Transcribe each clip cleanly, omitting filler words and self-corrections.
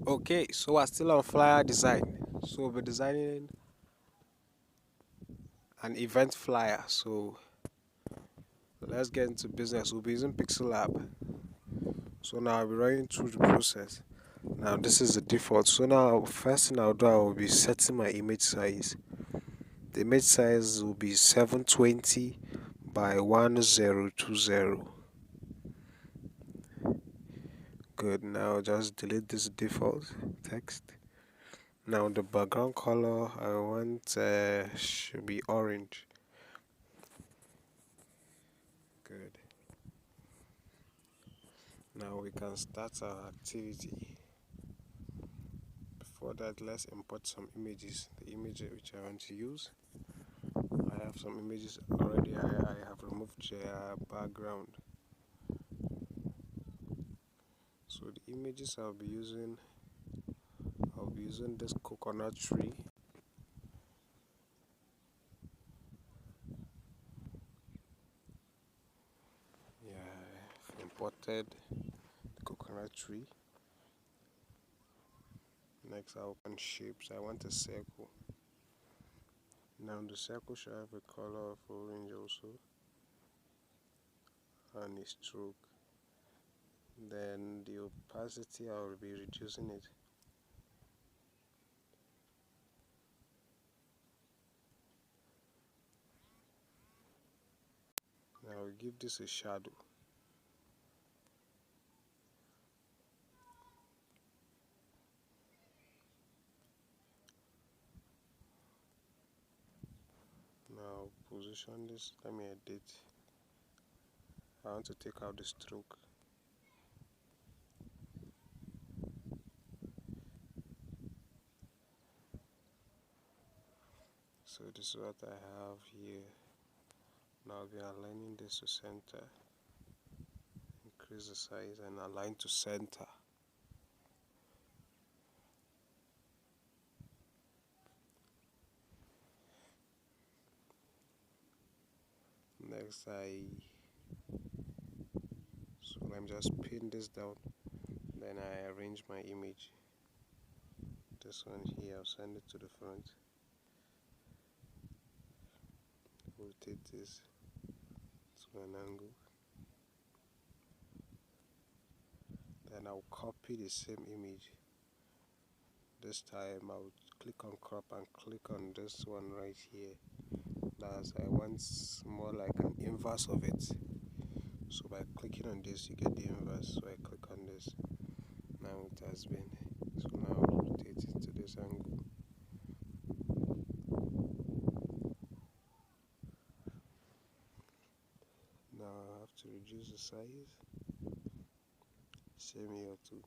Okay, so we're still on flyer design. So we'll be designing an event flyer. So let's get into business. We'll be using Pixel Lab. So now I'll be running through the process. Now this is the default. So now first thing I'll do, I will be setting my image size. The image size will be 720 by 1020. Good. Now just delete this default text. Now the background color I want should be orange. Good. Now we can start our activity. Before that, let's import some images. The image which I want to use. I have some images already. I have removed their background. So the images I'll be using this coconut tree. Yeah, I've imported the coconut tree. Next, I'll open shapes. I want a circle. Now the circle should have a color of orange also, and a stroke. Then the opacity, I will be reducing it. Now we give this a shadow. Now position this, let me edit. I want to take out the stroke. So this is what I have here. Now we are aligning this to center. Increase the size and align to center. Next so I'm just pin this down. Then I arrange my image. This one here, I'll send it to the front. Rotate this to an angle. Then I'll copy the same image. This time I'll click on crop and click on this one right here. That's I want more like an inverse of it. So by clicking on this you get the inverse. So I click on this. Now it has been. So now I'll rotate it to this angle. Now I have to reduce the size. Same here too.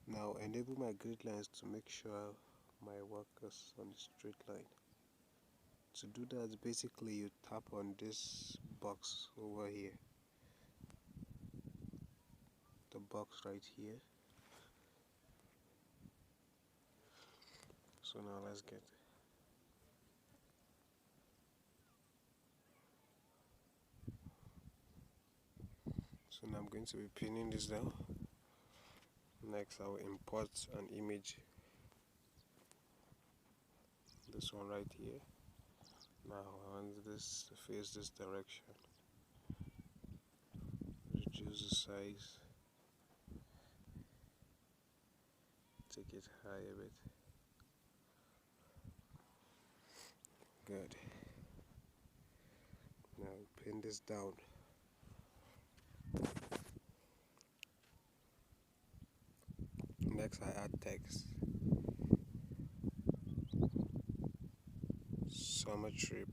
Now enable my grid lines to make sure my work is on the straight line. To do that, basically you tap on this box over here, the box right here. So now let's get. So now I'm going to be pinning this down. Next I will import an image. This one right here. Now I want this to face this direction. Reduce the size. Take it high a bit. Good. Now pin this down. Next I add text. Summer trip.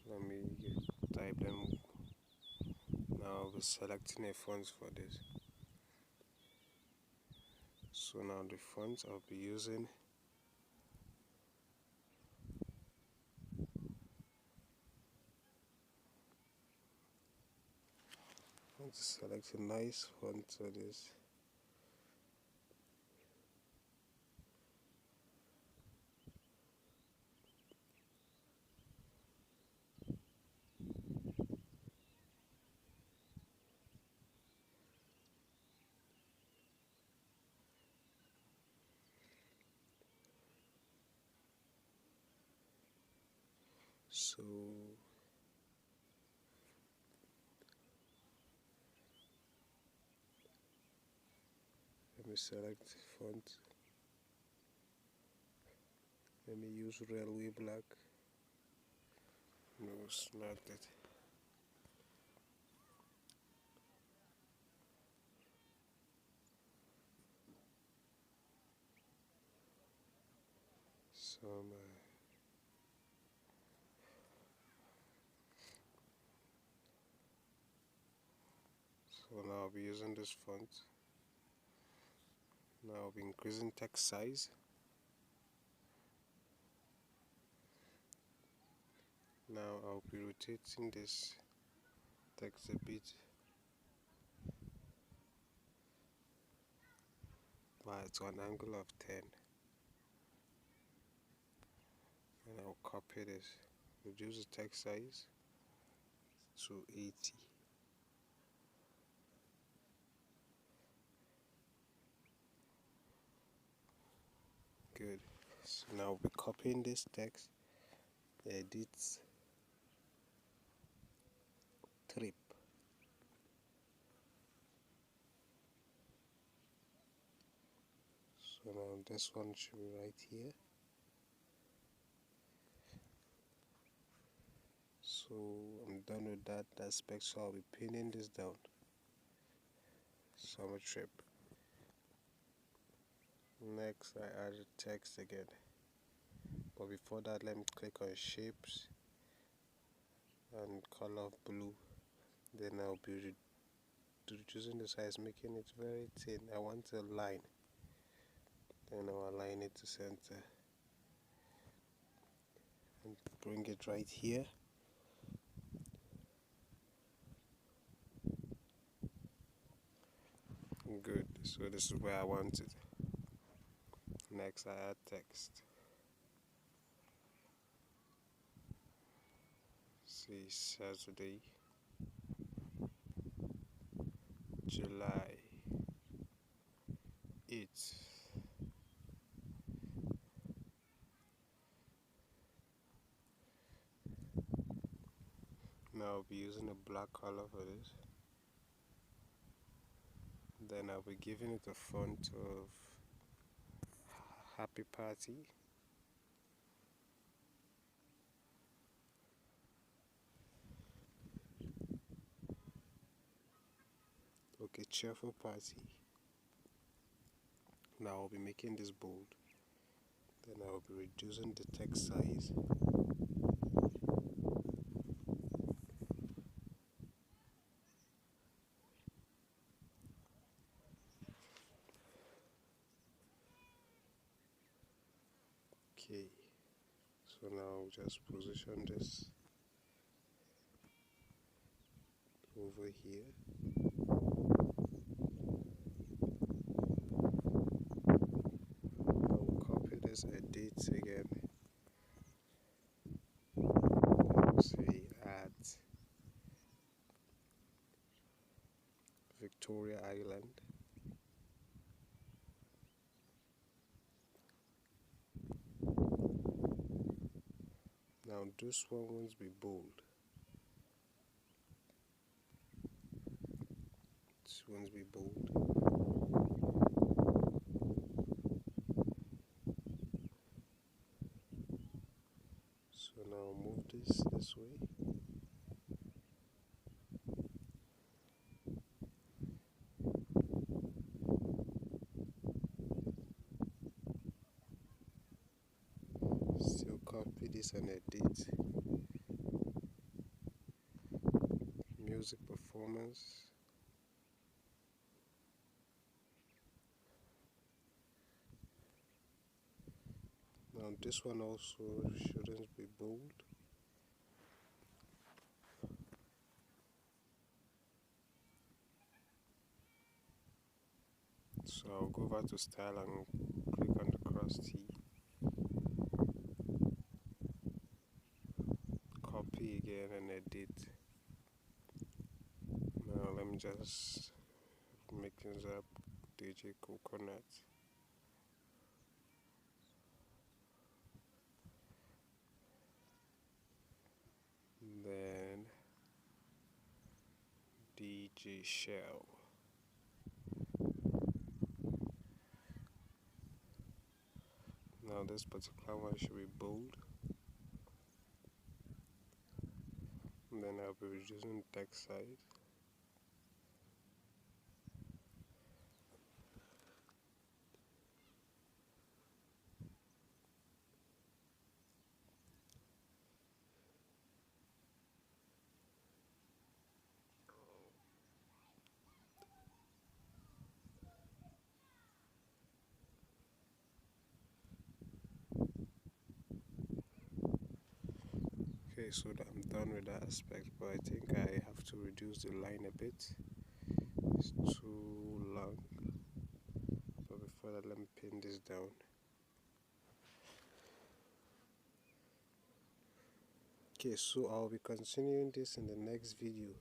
Let me type them. Now I'll be selecting a font for this. So now the font I'll be using. I want to select a nice font for this. So let me select font. Let me use Railway Black. No, it's not it. So now I'll be using this font. Now I'll be increasing text size. Now I'll be rotating this text a bit to an angle of 10, and I'll copy this, reduce the text size to 80. Good. So now I'll be copying this text, edit, trip. So now this one should be right here. So I'm done with that aspect, so I'll be pinning this down. Summer trip. Next I add text again, but before that let me click on shapes and color of blue. Then I'll be reducing the size, making it very thin. I want a line, then I'll align it to center and bring it right here. Good. So this is where I want it. Next I add text. See, Saturday, July 8th. Now I'll be using a black color for this. Then I'll be giving it a font of Happy Party. Okay, Cheerful Party. Now I'll be making this bold. Then I'll be reducing the text size. Okay, so now I'll just position this over here. I'll copy this, edit again. I'll say add Victoria Island. Now this one won't be bold. This one's be bold. So now move this way. Still copy this and edit. Music performance. Now this one also shouldn't be bold. So I'll go over to style and click on the cross T. Copy again and edit. Now let me just make things up. DJ Coconut. G shell. Now this particular one should be bold. And then I'll be reducing text size. Okay, so I'm done with that aspect, but I think I have to reduce the line a bit. It's too long. But before that, let me pin this down. Okay, so I'll be continuing this in the next video.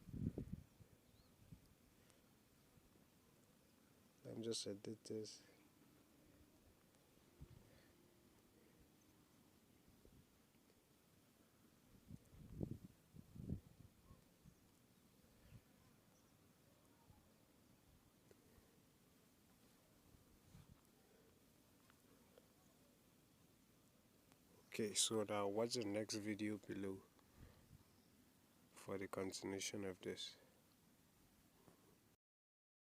Let me just edit this. Okay, so now watch the next video below for the continuation of this.